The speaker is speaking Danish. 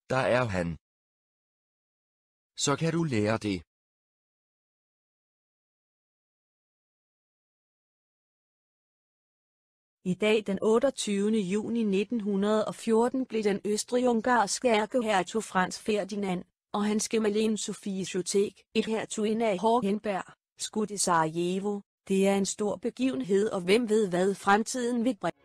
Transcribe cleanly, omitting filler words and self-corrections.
Der er han. Så kan du lære det. I dag den 28. juni 1914 blev den østrig-ungarske ærkehertug Franz Ferdinand og hans gemalin Sophie Chotek, et hertuginde af Hohenberg, skudt i Sarajevo. Det er en stor begivenhed, og hvem ved hvad fremtiden vil bringe.